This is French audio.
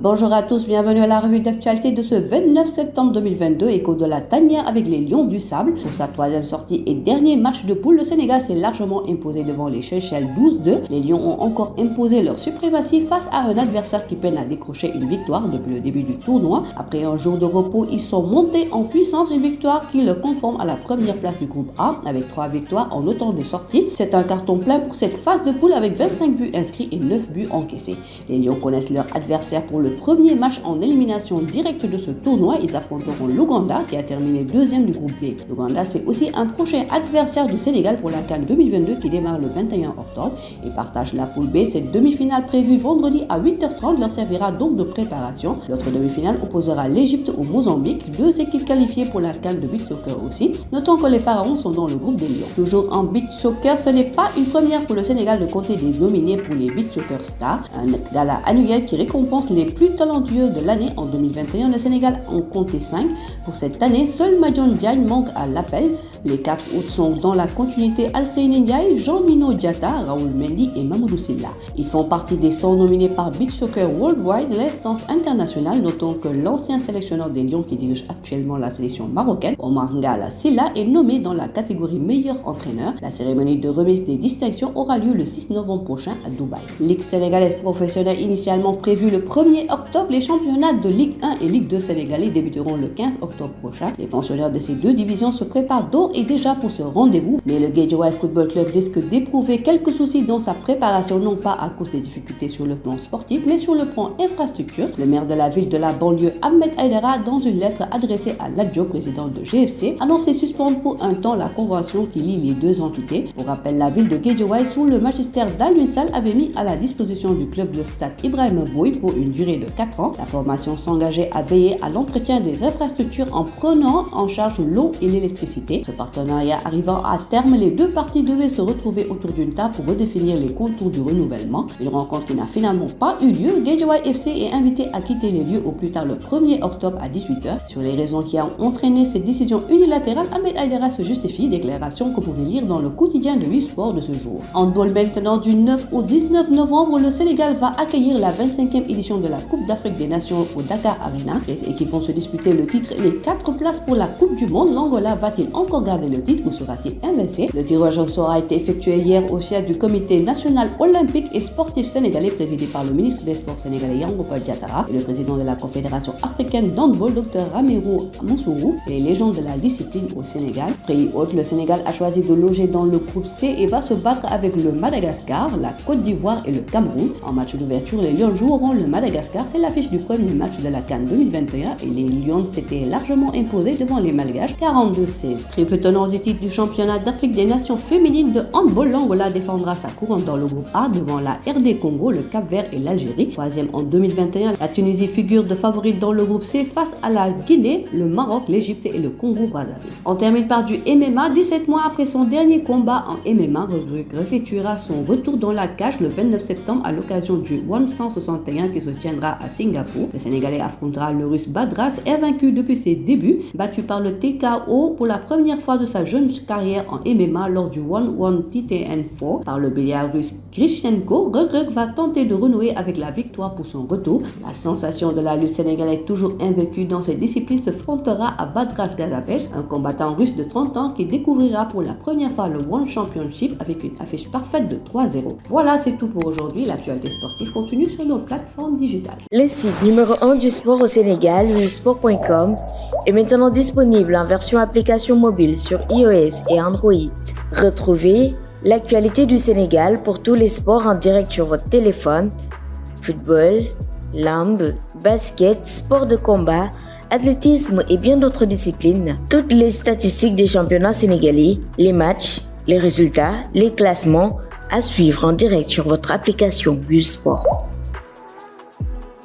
Bonjour à tous, bienvenue à la revue d'actualité de ce 29 septembre 2022, écho de la tanière avec les Lions du Sable. Pour sa troisième sortie et dernier match de poule, le Sénégal s'est largement imposé devant les Seychelles 12-2. Les Lions ont encore imposé leur suprématie face à un adversaire qui peine à décrocher une victoire depuis le début du tournoi. Après un jour de repos, ils sont montés en puissance, une victoire qui le conforme à la première place du groupe A avec 3 victoires en autant de sorties. C'est un carton plein pour cette phase de poule avec 25 buts inscrits et 9 buts encaissés. Les Lions connaissent leur adversaire pour le premier match en élimination directe de ce tournoi. Ils affronteront l'Ouganda qui a terminé deuxième du groupe B. L'Ouganda, c'est aussi un prochain adversaire du Sénégal pour la CAN 2022 qui démarre le 21 octobre et partage la poule B. Cette demi-finale prévue vendredi à 8h30 leur servira donc de préparation. L'autre demi-finale opposera l'Égypte au Mozambique, 2 équipes qualifiées pour la CAN de beach soccer aussi. Notons que les Pharaons sont dans le groupe des Lions. Toujours en beach soccer, ce n'est pas une première pour le Sénégal de compter des nominés pour les beach soccer stars, un gala annuel qui récompense les plus talentueux de l'année. En 2021, le Sénégal en comptait 5. Pour cette année, seul Madion Diagne manque à l'appel. Les 4 autres sont dans la continuité Alseyni Ndiaye, Jean-Nino Diatta, Raoul Mendy et Mamadou Silla. Ils font partie des 100 nominés par Beach Soccer Worldwide, l'instance internationale. Notons que l'ancien sélectionneur des Lions qui dirige actuellement la sélection marocaine, Omar Ngalla Silla, est nommé dans la catégorie meilleur entraîneur. La cérémonie de remise des distinctions aura lieu le 6 novembre prochain à Dubaï. Ligue sénégalaise professionnelle initialement prévue le 1er octobre, les championnats de Ligue 1 et Ligue 2 sénégalais débuteront le 15 octobre prochain. Les pensionnaires de ces deux divisions se préparent d'ores et déjà pour ce rendez-vous, mais le Guédiawaye Football Club risque d'éprouver quelques soucis dans sa préparation, non pas à cause des difficultés sur le plan sportif, mais sur le plan infrastructure. Le maire de la ville de la banlieue, Ahmed Aïdara, dans une lettre adressée à l'adjoint président de GFC, annonçait suspendre pour un temps la convention qui lie les deux entités. Pour rappel, la ville de Guédiawaye, sous le magistère d'Alioune Sall, avait mis à la disposition du club le stade Ibrahima Boye pour une durée de 4 ans. La formation s'engageait à veiller à l'entretien des infrastructures en prenant en charge l'eau et l'électricité. Ce partenariat arrivant à terme, les deux parties devaient se retrouver autour d'une table pour redéfinir les contours du renouvellement. Une rencontre qui n'a finalement pas eu lieu. Guédiawaye FC est invité à quitter les lieux au plus tard le 1er octobre à 18h. Sur les raisons qui ont entraîné cette décision unilatérale, Ahmed Aïdara se justifie, déclaration que vous pouvez lire dans le quotidien de e-sport de ce jour. En handball maintenant, du 9 au 19 novembre, le Sénégal va accueillir la 25e édition de la Coupe d'Afrique des Nations au Dakar Arena. Les équipes vont se disputer le titre et les 4 places pour la Coupe du Monde. L'Angola va-t-il encore garder le titre ou sera-t-il invincé? Le tirage au sort a été effectué hier au siège du Comité national olympique et sportif sénégalais présidé par le ministre des Sports sénégalais Yankhoba Diattara et le président de la Confédération africaine d'handball Dr Ramiro Mansourou et les légendes de la discipline au Sénégal. Pays hôte, le Sénégal a choisi de loger dans le groupe C et va se battre avec le Madagascar, la Côte d'Ivoire et le Cameroun. En match d'ouverture, les Lions joueront le Madagascar. C'est l'affiche du premier match de la CAN 2021 et les Lions s'étaient largement imposés devant les Malgaches 42-16. Triple tenant du titre du championnat d'Afrique des Nations féminines de handball, l'Angola défendra sa couronne dans le groupe A devant la RD Congo, le Cap-Vert et l'Algérie. Troisième en 2021, la Tunisie figure de favorite dans le groupe C face à la Guinée, le Maroc, l'Égypte et le Congo-Brazzaville. On termine par du MMA. 17 mois après son dernier combat en MMA, Reug effectuera son retour dans la cage le 29 septembre à l'occasion du ONE 161 qui se tiendra à Singapour. Le Sénégalais affrontera le Russe Badras, invaincu depuis ses débuts, battu par le TKO pour la première fois de sa jeune carrière en MMA lors du ONE TTN4 par le Bélarus Grishenko. Reug va tenter de renouer avec la victoire pour son retour. La sensation de la lutte sénégalaise, toujours invaincue dans cette discipline, se frontera à Badras Gazapech, un combattant russe de 30 ans qui découvrira pour la première fois le One Championship avec une affiche parfaite de 3-0. Voilà, c'est tout pour aujourd'hui. L'actualité sportive continue sur nos plateformes digitales. Le site numéro 1 du sport au Sénégal, sport.com, est maintenant disponible en version application mobile sur iOS et Android. Retrouvez l'actualité du Sénégal pour tous les sports en direct sur votre téléphone: football, lambe, basket, sport de combat, athlétisme et bien d'autres disciplines. Toutes les statistiques des championnats sénégalais, les matchs, les résultats, les classements à suivre en direct sur votre application Sport.